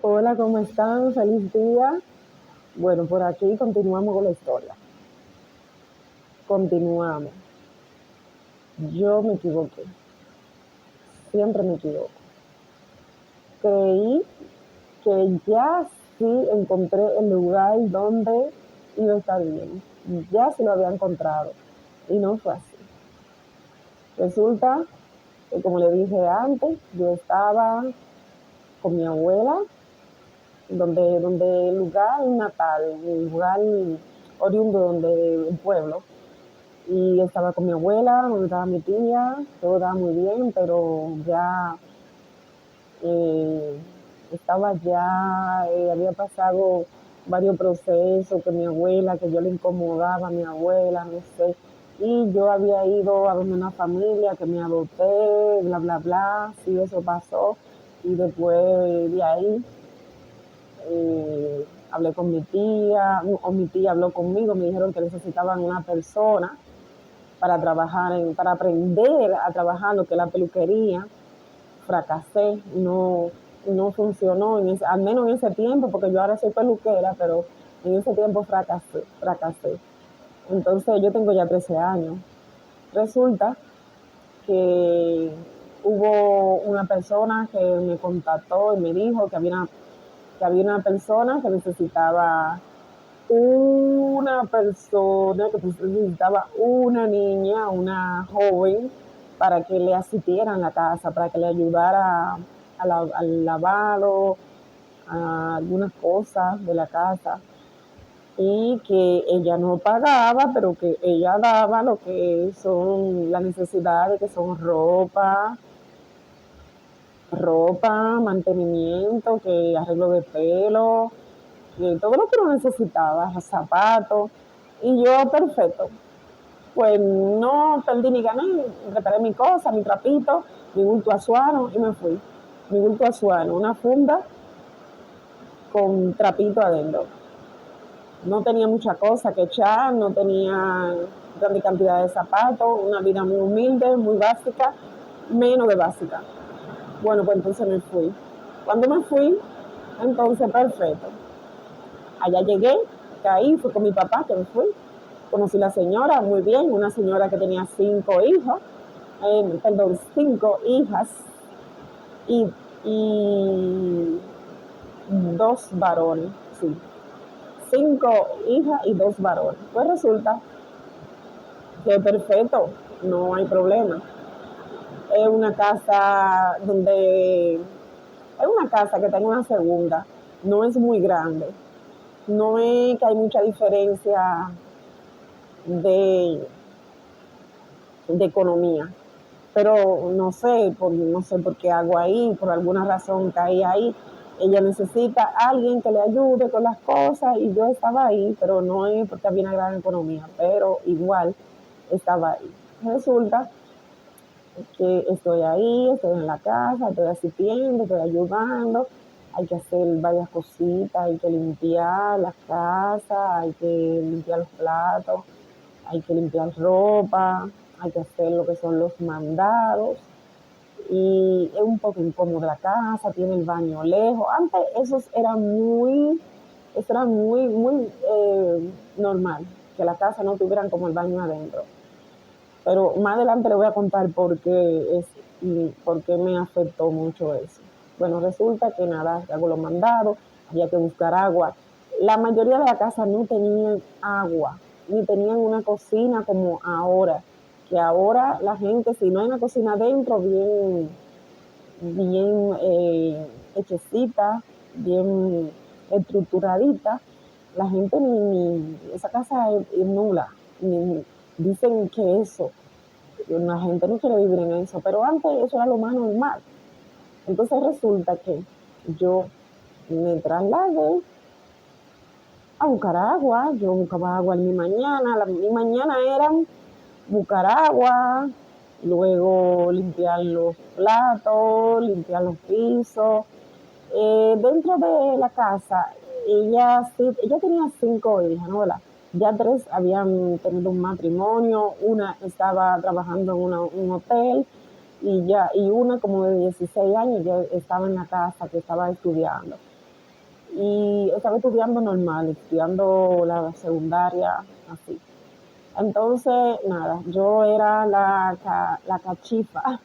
Hola, ¿cómo están? Feliz día. Bueno, por aquí continuamos con la historia. Continuamos. Yo me equivoqué. Siempre me equivoco. Creí que ya sí encontré el lugar donde iba a estar bien. Ya se lo había encontrado. Y no fue así. Resulta que, como le dije antes, yo estaba con mi abuela, donde el lugar natal, el lugar oriundo donde el pueblo. Y estaba con mi abuela, donde estaba mi tía, todo estaba muy bien, pero ya eh, estaba ya, había pasado varios procesos que mi abuela, que yo le incomodaba a mi abuela, no sé, y yo había ido a donde una familia que me adopté, bla, bla, bla, sí, eso pasó, y después de ahí hablé con mi tía, o mi tía habló conmigo, me dijeron que necesitaban una persona para aprender a trabajar lo que es la peluquería. Fracasé, no funcionó, al menos en ese tiempo, porque yo ahora soy peluquera, pero en ese tiempo fracasé. Entonces yo tengo ya 13 años. Resulta que hubo una persona que me contactó y me dijo que había una persona que necesitaba una niña, una joven, para que le asistiera en la casa, para que le ayudara al lavado, a algunas cosas de la casa, y que ella no pagaba, pero que ella daba lo que son las necesidades, que son ropa, mantenimiento, que arreglo de pelo, que todo lo que uno necesitaba, zapatos, y yo, perfecto. Pues no perdí ni gané, reparé mi cosa, mi trapito, mi bulto azuano y me fui. Mi bulto azuano, una funda con trapito adentro. No tenía mucha cosa que echar, no tenía grande cantidad de zapatos, una vida muy humilde, muy básica, menos de básica. Bueno, pues entonces me fui. Cuando me fui, entonces perfecto. Allá llegué, caí, fui con mi papá, que me fui. Conocí a la señora, muy bien, una señora que tenía 5 hijos, perdón, 5 hijas y, y 2 varones, sí. 5 hijas y 2 varones. Pues resulta que perfecto, no hay problema. Es una casa que tengo una segunda, no es muy grande, no es que hay mucha diferencia de, de economía, pero no sé por qué hago ahí, por alguna razón caí ahí. Ella necesita a alguien que le ayude con las cosas y yo estaba ahí, pero no es porque había una gran economía, pero igual estaba ahí. Resulta que estoy ahí, estoy en la casa, estoy asistiendo, estoy ayudando, hay que hacer varias cositas, hay que limpiar la casa, hay que limpiar los platos, hay que limpiar ropa, hay que hacer lo que son los mandados, y es un poco incómodo la casa, tiene el baño lejos. Antes eso era muy normal, que la casa no tuvieran como el baño adentro. Pero más adelante le voy a contar por qué me afectó mucho eso. Bueno, resulta que nada, hago los mandados, había que buscar agua. La mayoría de la casa no tenían agua, ni tenían una cocina como ahora, que ahora la gente, si no hay una cocina adentro, bien, bien hechecita, bien estructuradita, la gente esa casa es nula, dicen que eso, la gente no quiere vivir en eso, pero antes eso era lo más normal. Entonces resulta que yo me trasladé a buscar agua, yo buscaba agua en mi mañana eran buscar agua, luego limpiar los platos, limpiar los pisos. Dentro de la casa, ella tenía 5 hijas, ¿no? ¿Verdad? Ya 3 habían tenido un matrimonio, una estaba trabajando en un hotel y una como de 16 años ya estaba en la casa, que estaba estudiando. y estaba estudiando normal, estudiando la secundaria, así. Entonces, nada, yo era la cachifa,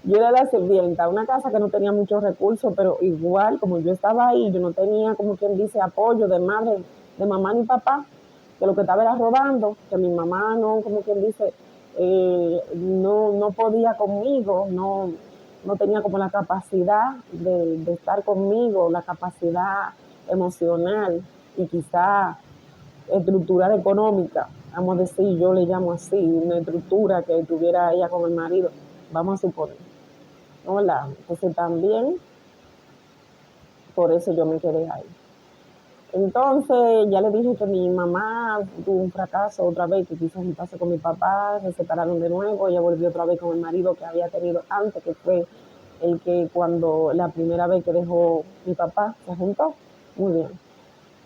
yo era la sirvienta, una casa que no tenía muchos recursos, pero igual como yo estaba ahí, yo no tenía, como quien dice, apoyo de madre, de mamá ni papá, que lo que estaba era robando, que mi mamá no, como quien dice, no podía conmigo, no tenía como la capacidad de estar conmigo, la capacidad emocional y quizá estructura económica, vamos a decir, yo le llamo así, una estructura que tuviera ella con el marido, vamos a suponer. Hola, entonces también por eso yo me quedé ahí. Entonces ya le dije que mi mamá tuvo un fracaso otra vez, que quiso juntarse con mi papá, se separaron de nuevo, ella volvió otra vez con el marido que había tenido antes, que fue el que cuando la primera vez que dejó mi papá se juntó. Muy bien.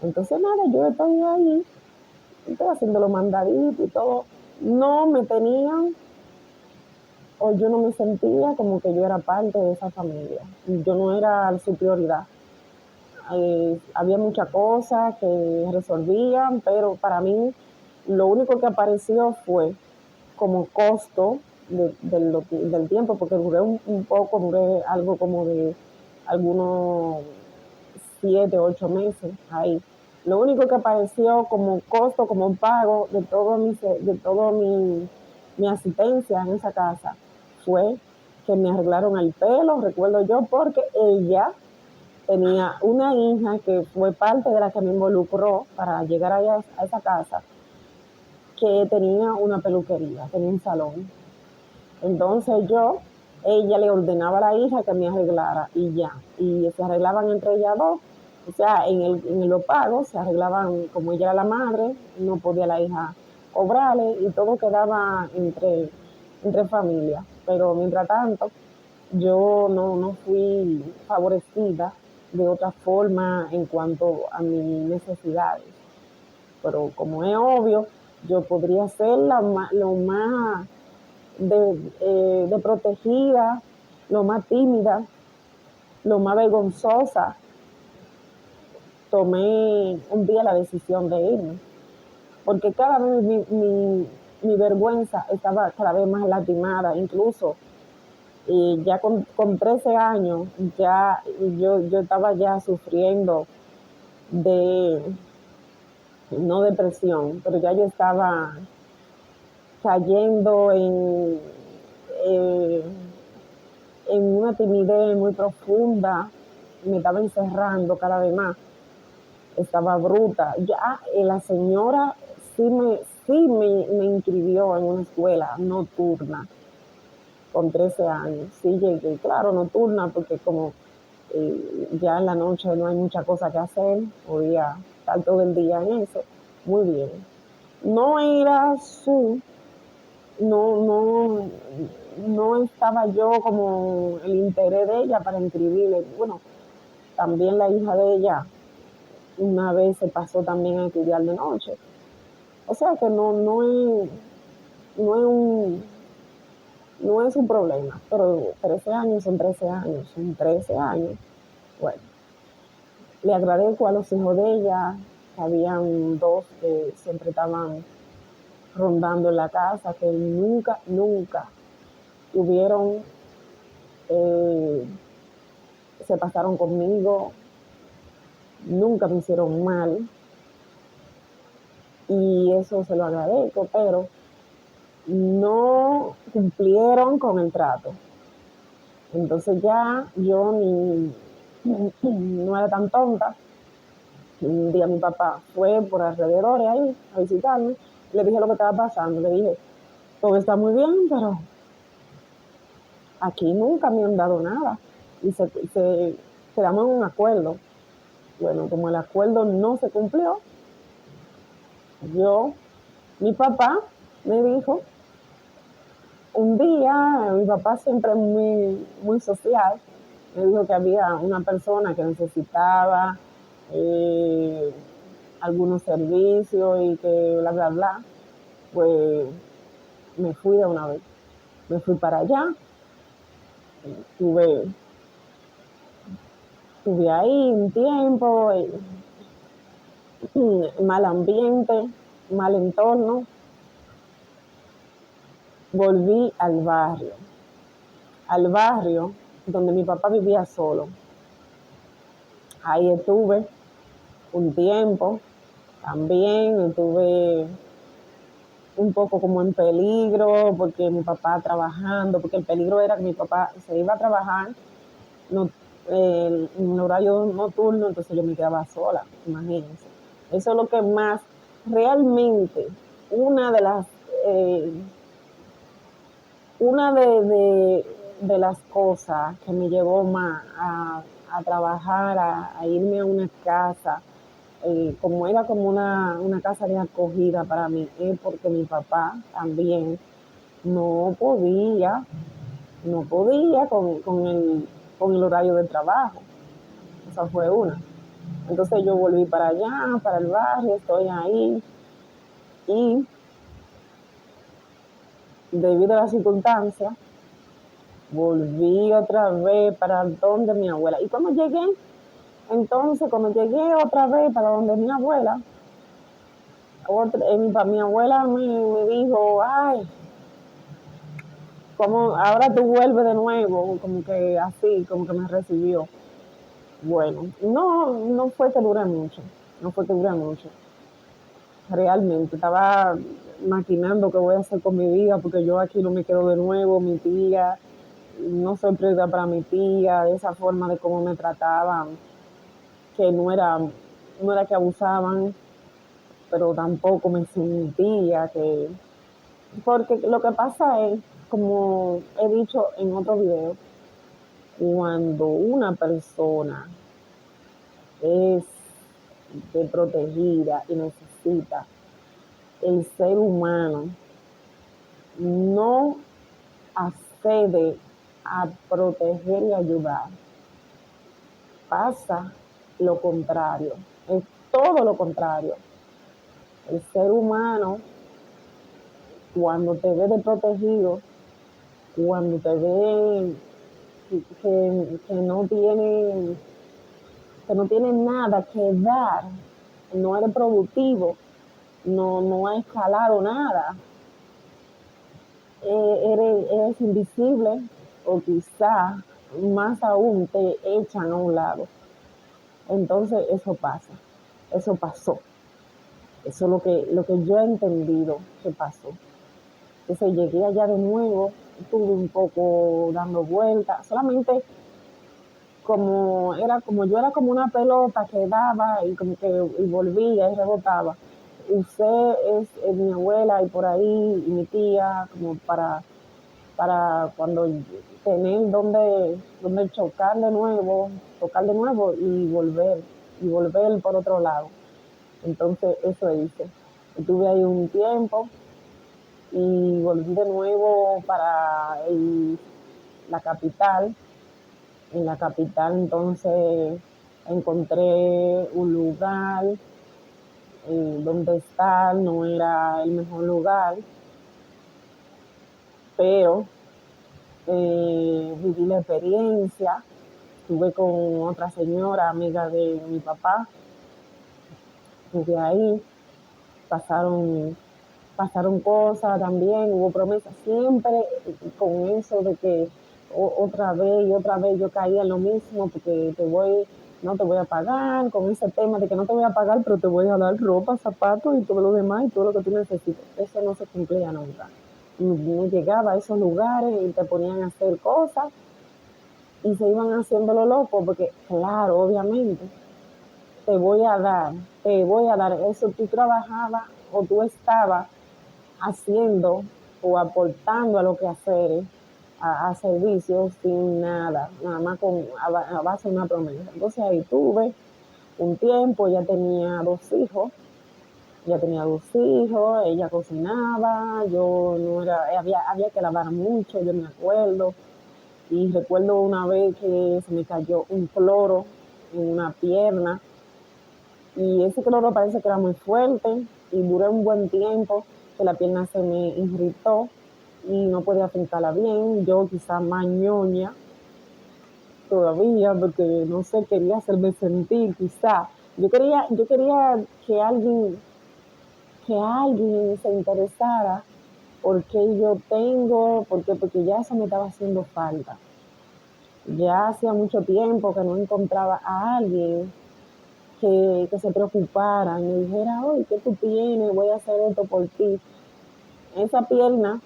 Entonces nada, yo estoy ahí, estoy haciendo los mandaditos y todo. No me tenían, o yo no me sentía como que yo era parte de esa familia. Yo no era su prioridad. Había muchas cosas que resolvían, pero para mí lo único que apareció fue como costo del tiempo, porque duré un poco, duré algo como de algunos 7, 8 meses ahí. Lo único que apareció como costo, como pago de todo mi asistencia en esa casa fue que me arreglaron el pelo, recuerdo yo, porque ella tenía una hija que fue parte de la que me involucró para llegar allá a esa casa, que tenía una peluquería, tenía un salón. Entonces ella le ordenaba a la hija que me arreglara y ya. Y se arreglaban entre ellas dos. O sea, en los pagos se arreglaban, como ella era la madre, no podía la hija cobrarle y todo quedaba entre familias. Pero mientras tanto, yo no fui favorecida de otra forma en cuanto a mis necesidades. Pero como es obvio, yo podría ser lo más de protegida, lo más tímida, lo más vergonzosa. Tomé un día la decisión de irme, porque cada vez mi vergüenza estaba cada vez más lastimada, incluso ya con 13 años, ya yo estaba ya sufriendo de, no depresión, pero ya yo estaba cayendo eh, en una timidez muy profunda, me estaba encerrando cada vez más, estaba bruta. Ya la señora sí me inscribió en una escuela nocturna con 13 años. Sí llegué, claro, nocturna, porque como ya en la noche no hay mucha cosa que hacer, podía estar todo el día en eso. Muy bien. No era no, no estaba yo como el interés de ella para inscribirle. Bueno, también la hija de ella una vez se pasó también a estudiar de noche. O sea que no es no es un problema, pero 13 años son 13 años, son 13 años. Bueno, le agradezco a los hijos de ella, que habían dos que siempre estaban rondando en la casa, que nunca tuvieron, eh, se pasaron conmigo, nunca me hicieron mal, y eso se lo agradezco, pero no cumplieron con el trato. Entonces ya yo no era tan tonta. Un día mi papá fue por alrededor ahí a visitarme, le dije lo que estaba pasando, le dije, todo está muy bien, pero aquí nunca me han dado nada. Y quedamos en un acuerdo. Bueno, como el acuerdo no se cumplió, mi papá me dijo, un día, mi papá siempre muy social, me dijo que había una persona que necesitaba eh, algunos servicios y que bla, bla, bla. Pues me fui de una vez. Me fui para allá, tuve Estuve ahí un tiempo, mal ambiente, mal entorno. Volví al barrio donde mi papá vivía solo. Ahí estuve un tiempo, también estuve un poco como en peligro, porque mi papá trabajando, porque el peligro era que mi papá se iba a trabajar no, en horario nocturno, entonces yo me quedaba sola, imagínense. Eso es lo que más, realmente, una de las, eh, una de las cosas que me llevó más a trabajar, a irme a una casa, como era como una casa de acogida para mí, es porque mi papá también no podía, no podía con el horario de trabajo. Esa fue una. Entonces yo volví para allá, para el barrio, estoy ahí y debido a las circunstancias, volví otra vez para donde mi abuela. Y cuando llegué otra vez para donde mi abuela, mi abuela me dijo, ay, como ahora tú vuelves de nuevo, como que así, como que me recibió. Bueno, no fue que dure mucho, no fue que dure mucho. Realmente estaba maquinando qué voy a hacer con mi vida, porque yo aquí no me quedo de nuevo, mi tía, no soy prioridad para mi tía, de esa forma de cómo me trataban, que no era que abusaban, pero tampoco me sentía que, porque lo que pasa es, como he dicho en otro video, cuando una persona es protegida y necesita, el ser humano no accede a proteger y ayudar. Pasa lo contrario, es todo lo contrario. El ser humano, cuando te ve desprotegido, cuando te ve que no tiene nada que dar, no eres productivo, no ha escalado nada, eres invisible o quizá más aún te echan a un lado. Entonces eso pasa, eso pasó, eso es lo que yo he entendido que pasó. Entonces llegué allá de nuevo, estuve un poco dando vueltas, solamente como yo era como una pelota que daba y como que y volvía y rebotaba. Usé mi abuela y por ahí y mi tía como para cuando tener donde tocar de nuevo y volver por otro lado. Entonces eso hice. Estuve ahí un tiempo y volví de nuevo para la capital. En la capital entonces encontré un lugar donde estar, no era el mejor lugar, pero viví la experiencia, estuve con otra señora, amiga de mi papá, estuve ahí, pasaron, pasaron cosas también, hubo promesas, siempre con eso de que otra vez y otra vez yo caía en lo mismo, porque no te voy a pagar, con ese tema de que no te voy a pagar, pero te voy a dar ropa, zapatos y todo lo demás y todo lo que tú necesites. Eso no se cumplía nunca. No llegaba a esos lugares y te ponían a hacer cosas y se iban haciéndolo loco, porque claro, obviamente, te voy a dar, te voy a dar eso. Tú trabajabas o tú estabas haciendo o aportando a lo que hacer, a servicios sin nada, nada más a base de una promesa. Entonces ahí tuve un tiempo, ya tenía dos hijos, ella cocinaba, yo no era, había que lavar mucho, yo me acuerdo. Y recuerdo una vez que se me cayó un cloro en una pierna y ese cloro parece que era muy fuerte y duré un buen tiempo que la pierna se me irritó y no podía fincarla bien. Yo quizá mañoña todavía, porque no sé, quería hacerme sentir, quizá. Yo quería que alguien se interesara por qué yo tengo, porque ya eso me estaba haciendo falta. Ya hacía mucho tiempo que no encontraba a alguien que se preocupara y me dijera, oye, ¿qué tú tienes? Voy a hacer esto por ti. Esa pierna,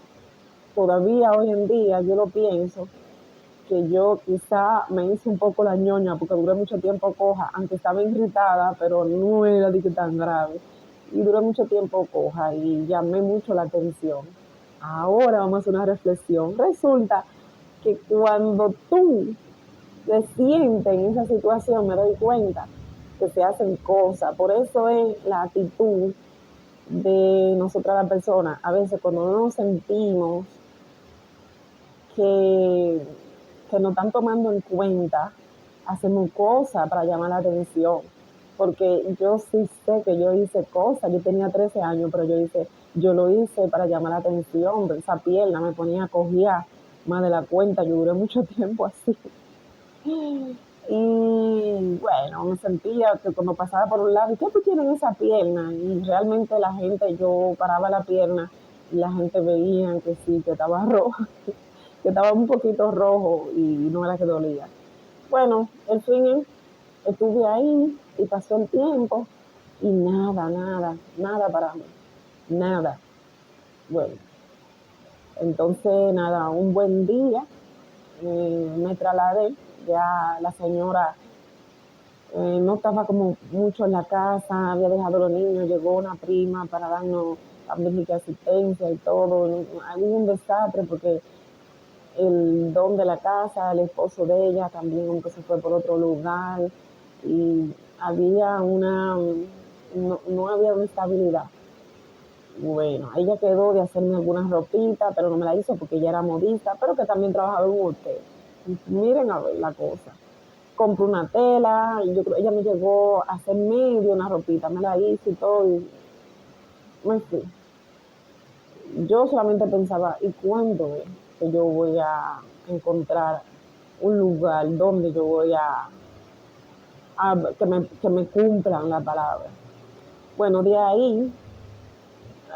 todavía hoy en día, yo lo pienso, que yo quizá me hice un poco la ñoña porque duré mucho tiempo coja, aunque estaba irritada, pero no era de que tan grave. Y duré mucho tiempo coja y llamé mucho la atención. Ahora vamos a hacer una reflexión. Resulta que cuando tú te sientes en esa situación, me doy cuenta que se hacen cosas. Por eso es la actitud de nosotras las personas. A veces cuando no nos sentimos que, que nos están tomando en cuenta, hacemos cosas para llamar la atención. Porque yo sí sé que yo hice cosas, yo tenía 13 años, pero yo lo hice para llamar la atención. Esa pierna me ponía a cojear más de la cuenta, yo duré mucho tiempo así. Y bueno, me sentía que cuando pasaba por un lado, ¿y qué tú tienes en esa pierna? Y realmente la gente, yo paraba la pierna y la gente veía que sí, que estaba rojo, que estaba un poquito rojo y no era que dolía. Bueno, en fin, estuve ahí y pasó el tiempo y nada, nada, nada para mí, nada. Bueno, entonces nada, un buen día me trasladé, ya la señora no estaba como mucho en la casa, había dejado a los niños, llegó una prima para darnos también asistencia y todo. Hubo un desastre porque el don de la casa, el esposo de ella también como que se fue por otro lugar y había no había una estabilidad. Bueno, ella quedó de hacerme algunas ropitas, pero no me la hizo porque ella era modista, pero que también trabajaba en un hotel. Miren a ver la cosa. Compré una tela, y yo creo, ella me llegó a hacer medio una ropita, me la hizo y todo, y me fui. Yo solamente pensaba, ¿y cuándo es que yo voy a encontrar un lugar donde yo voy que me cumplan la palabra? Bueno, de ahí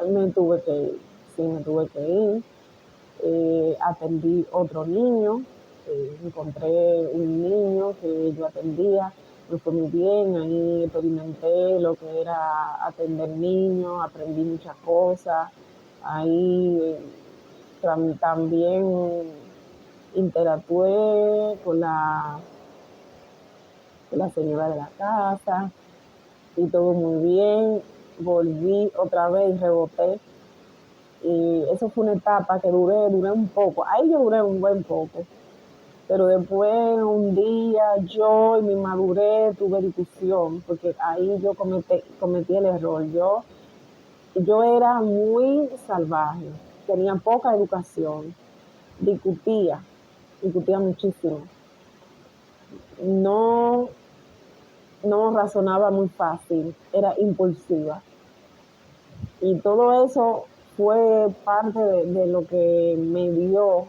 me tuve que ir, sí, me tuve que ir. Atendí otro niño, encontré un niño que yo atendía, me fue muy bien, ahí experimenté lo que era atender niños, aprendí muchas cosas, ahí también interactué con la señora de la casa y todo muy bien, volví otra vez y reboté. Y eso fue una etapa que duré un poco. Ahí yo duré un buen poco. Pero después, un día, yo y mi madurez tuve discusión, porque ahí yo cometí el error. Yo era muy salvaje, tenía poca educación, discutía, discutía muchísimo. No, no razonaba muy fácil, era impulsiva. Y todo eso fue parte de lo que me dio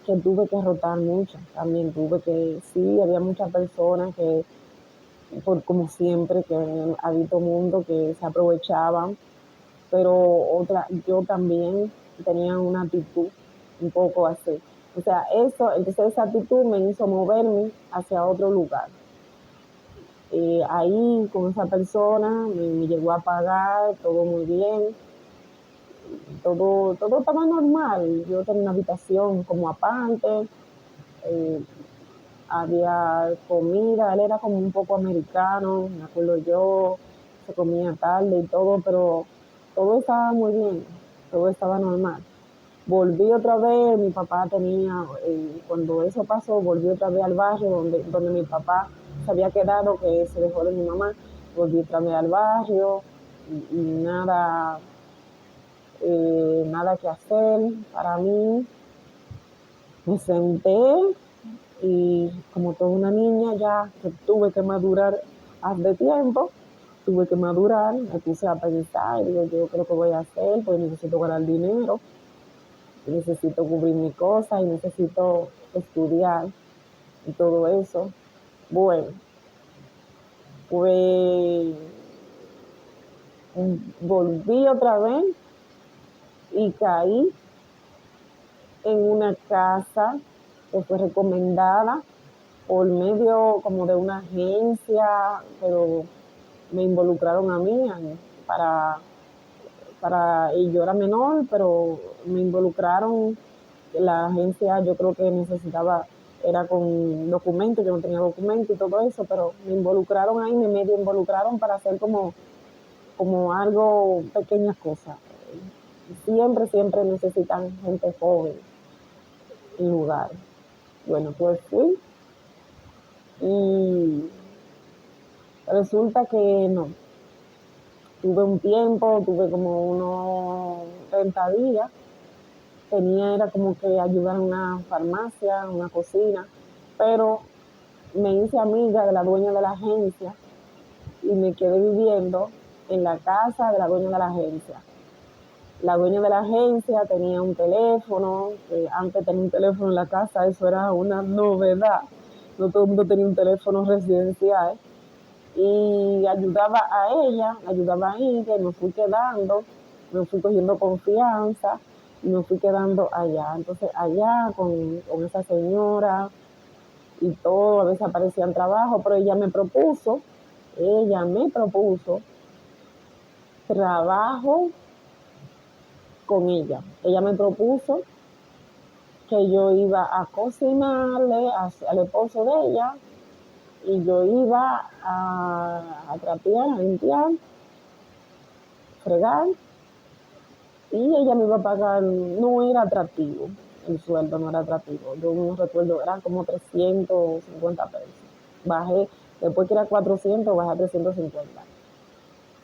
que tuve que rotar mucho. También tuve que, sí, había muchas personas que, como siempre, que habito mundo que se aprovechaban, pero yo también tenía una actitud un poco así. O sea, entonces esa actitud me hizo moverme hacia otro lugar. Ahí con esa persona me llegó a pagar, todo muy bien, todo estaba normal. Yo tenía una habitación como aparte, eh, había comida, él era como un poco americano, me acuerdo yo, se comía tarde y todo, pero todo estaba muy bien, todo estaba normal. Volví otra vez, mi papá tenía, cuando eso pasó, volví otra vez al barrio donde mi papá se había quedado, que se dejó de mi mamá, volví otra vez al barrio y nada, nada que hacer para mí. Me senté y como toda una niña ya que tuve que madurar hace tiempo, tuve que madurar, me puse a pensar, digo, yo creo que voy a hacer, pues necesito ganar dinero, necesito cubrir mi cosa y necesito estudiar. y todo eso. Bueno, pues volví otra vez y caí en una casa que fue recomendada por medio como de una agencia, pero me involucraron a mí y yo era menor, pero me involucraron. La agencia yo creo que necesitaba, era con documentos, yo no tenía documentos y todo eso, pero me involucraron ahí, me medio involucraron para hacer como algo, pequeñas cosas. Siempre necesitan gente joven en lugar. Bueno, pues fui y resulta que no. Tuve un tiempo, tuve como unos 30 días. Era como que ayudar en una farmacia, en una cocina, pero me hice amiga de la dueña de la agencia y me quedé viviendo en la casa de la dueña de la agencia. La dueña de la agencia tenía un teléfono, antes tenía un teléfono en la casa, eso era una novedad. No todo el mundo tenía un teléfono residencial. Y ayudaba ahí, que me fui quedando, me fui cogiendo confianza y me fui quedando allá. Entonces allá con esa señora y todo, a veces aparecían trabajo, pero ella me propuso trabajo con ella. Ella me propuso que yo iba a cocinarle al esposo de ella y yo iba a trapear, a limpiar, fregar, y ella me iba a pagar. No era atractivo, el sueldo no era atractivo. Yo no recuerdo, eran como 350 pesos. Bajé, después que era 400, bajé a 350.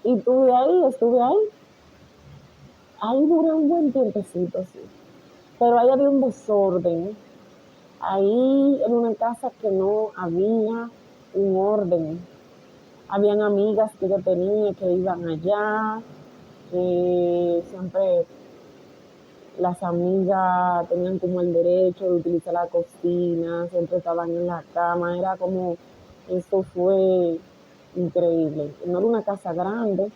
Y estuve ahí duré un buen tiempecito, sí. Pero ahí había un desorden. Ahí era una casa que no había un orden. Habían amigas que yo tenía que iban allá, que siempre las amigas tenían como el derecho de utilizar la cocina, siempre estaban en la cama, era como, eso fue increíble. No era una casa grande,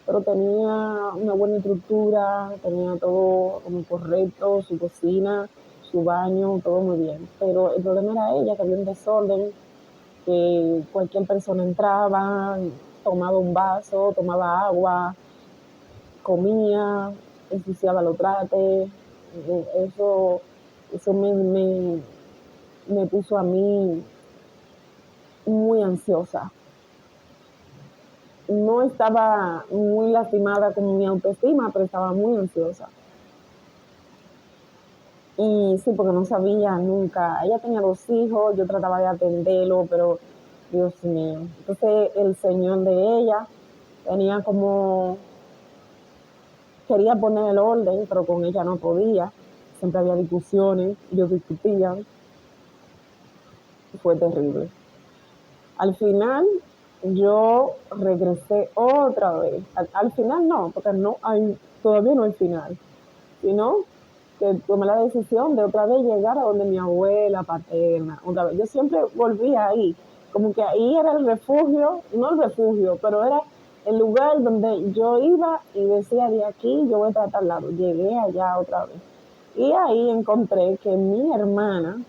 pero tenía una buena estructura, tenía todo como correcto, su cocina, su baño, todo muy bien. Pero el problema era ella, que había un desorden, que cualquier persona entraba, tomaba un vaso, tomaba agua, comía, ensuciaba los trates. Eso, eso me puso a mí muy ansiosa. No estaba muy lastimada con mi autoestima, pero estaba muy ansiosa. Y sí, porque no sabía nunca. Ella tenía 2 hijos, yo trataba de atenderlo, pero Dios mío. Entonces el señor de ella tenía como, quería poner el orden, pero con ella no podía. Siempre había discusiones, ellos discutían. Fue terrible. Al final yo regresé otra vez. Al final no, porque todavía no hay final, sino que tomé la decisión de otra vez llegar a donde mi abuela paterna. Otra vez. Yo siempre volvía ahí, como que ahí era el refugio, no el refugio, pero era el lugar donde yo iba y decía, de aquí yo voy a tratar lado. Llegué allá otra vez. Y ahí encontré que mi hermana,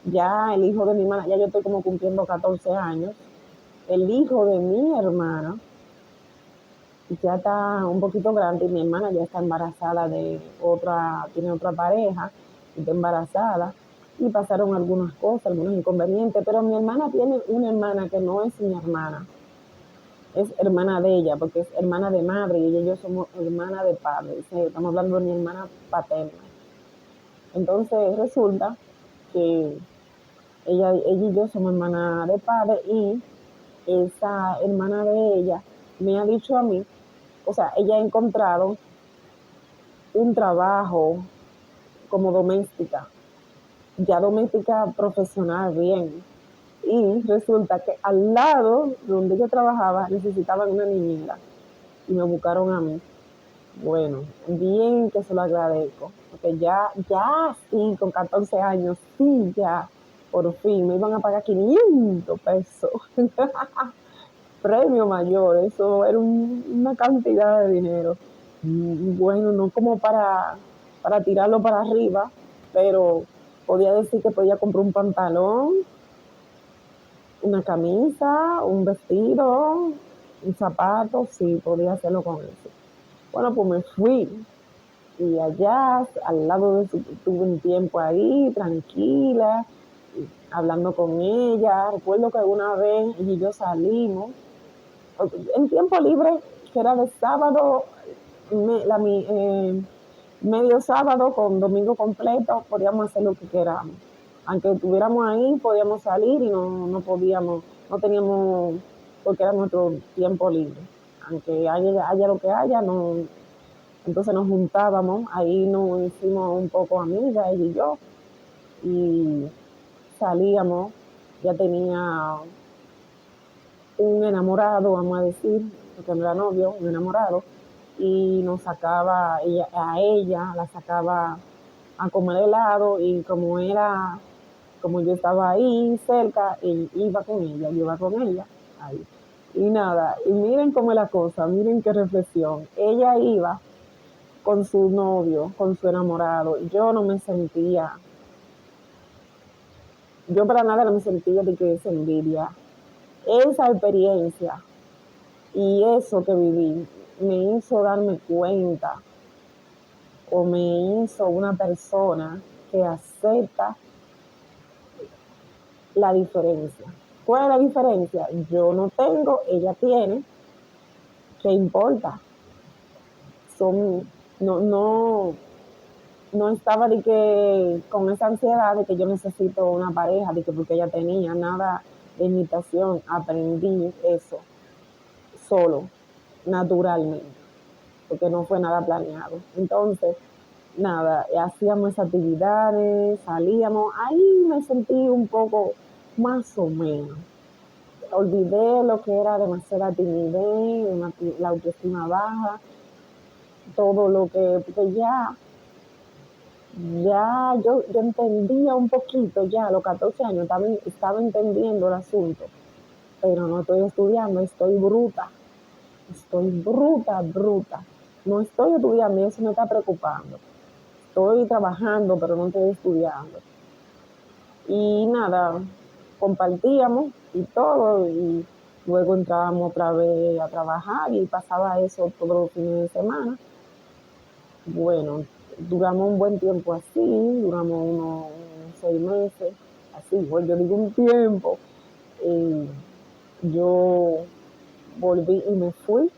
ya el hijo de mi hermana, ya yo estoy como cumpliendo 14 años, el hijo de mi hermana ya está un poquito grande y mi hermana ya está embarazada tiene otra pareja y está embarazada y pasaron algunas cosas, algunos inconvenientes, pero mi hermana tiene una hermana que no es mi hermana, es hermana de ella, porque es hermana de madre y ella y yo somos hermana de padre, estamos hablando de mi hermana paterna. Entonces resulta que ella y yo somos hermana de padre y esa hermana de ella me ha dicho a mí, o sea, ella ha encontrado un trabajo como doméstica, ya doméstica profesional, bien. Y resulta que al lado donde yo trabajaba necesitaban una niñera y me buscaron a mí. Bueno, bien que se lo agradezco, porque ya sí, con 14 años, sí, ya. por fin me iban a pagar 500 pesos. Premio mayor, eso era una cantidad de dinero. Bueno, no como para tirarlo para arriba, pero podía decir que podía comprar un pantalón, una camisa, un vestido, un zapato, sí, podía hacerlo con eso. Bueno, pues me fui y allá, al lado de su, tuve un tiempo ahí, tranquila, hablando con ella. Recuerdo que alguna vez ella y yo salimos, en tiempo libre, que era de sábado, medio sábado con domingo completo, podíamos hacer lo que queramos. Aunque estuviéramos ahí, podíamos salir y no podíamos, no teníamos, porque era nuestro tiempo libre. Aunque haya lo que haya, no. Entonces nos juntábamos, ahí nos hicimos un poco amigas, ella y yo, y salíamos. Ya tenía un enamorado, vamos a decir, porque no era novio, un enamorado, y nos sacaba, a ella la sacaba a comer helado, y como yo estaba ahí cerca, él iba con ella, yo iba con ella, ahí. Y nada, y miren cómo es la cosa, miren qué reflexión. Ella iba con su novio, con su enamorado, yo no me sentía, yo para nada no me sentía de que esa envidia. Esa experiencia y eso que viví me hizo darme cuenta, o me hizo una persona que acepta la diferencia. ¿Cuál es la diferencia? Yo no tengo, ella tiene. ¿Qué importa? Son, no estaba de que con esa ansiedad de que yo necesito una pareja, de que porque ella tenía nada de imitación. Aprendí eso solo, naturalmente, porque no fue nada planeado. Entonces, nada, hacíamos esas actividades, salíamos, ahí me sentí un poco más o menos. Olvidé lo que era demasiada timidez, la autoestima baja, todo lo que, porque ya yo entendía un poquito, ya a los 14 años estaba entendiendo el asunto, pero no estoy estudiando, estoy bruta, bruta. No estoy estudiando y eso me está preocupando. Estoy trabajando, pero no estoy estudiando. Y nada, compartíamos y todo, y luego entrábamos otra vez a trabajar y pasaba eso todos los fines de semana. Bueno, duramos un buen tiempo así, duramos unos 6 meses, así, bueno, yo digo un tiempo. Y yo volví y me fui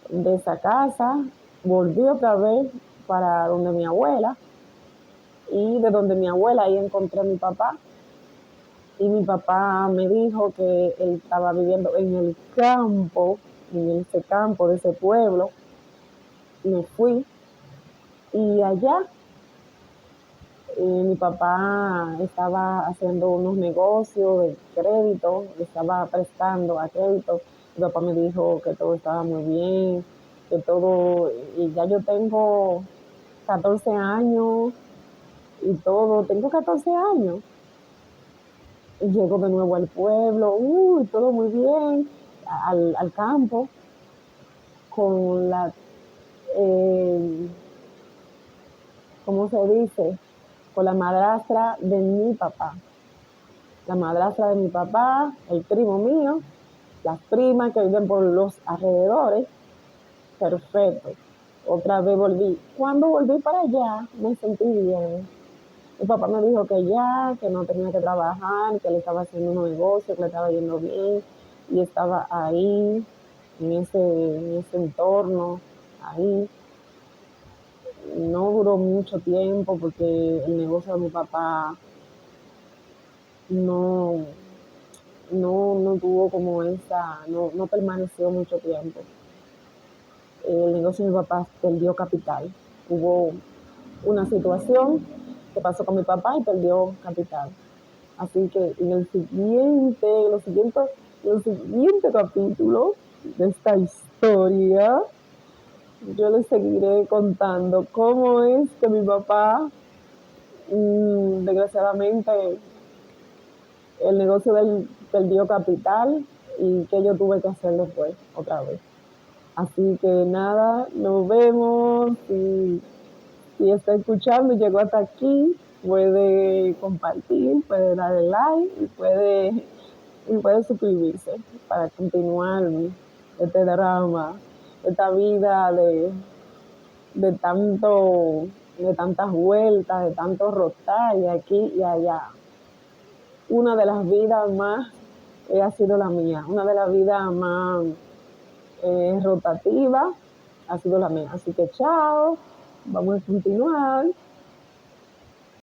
de esa casa, volví otra vez para donde mi abuela, y de donde mi abuela ahí encontré a mi papá, y mi papá me dijo que él estaba viviendo en el campo, en ese campo de ese pueblo. Me fui y allá mi papá estaba haciendo unos negocios de crédito, estaba prestando a crédito. Mi papá me dijo que todo estaba muy bien, que todo, y ya yo tengo 14 años y todo, tengo 14 años. Y llego de nuevo al pueblo, todo muy bien, al campo, con eh, ¿cómo se dice? Con la madrastra de mi papá. La madrastra de mi papá, el primo mío, las primas que viven por los alrededores. Perfecto. Otra vez volví. Cuando volví para allá, me sentí bien. Mi papá me dijo que ya, que no tenía que trabajar, que él estaba haciendo un negocio, que le estaba yendo bien, y estaba ahí, en ese entorno, ahí. No duró mucho tiempo porque el negocio de mi papá no, no tuvo como no permaneció mucho tiempo. El negocio de mi papá perdió capital. Hubo una situación que pasó con mi papá y perdió capital. Así que en los siguientes capítulos de esta historia, yo les seguiré contando cómo es que mi papá, desgraciadamente, el negocio del perdió capital y que yo tuve que hacer después, otra vez. Así que nada, nos vemos. Si está escuchando y llegó hasta aquí, puede compartir, puede darle like y puede suscribirse para continuar este drama, esta vida de tanto, de tantas vueltas, de tanto rotar y aquí y allá. Una de las vidas más ha sido la mía, una de las vidas más rotativas ha sido la mía. Así que chao, vamos a continuar.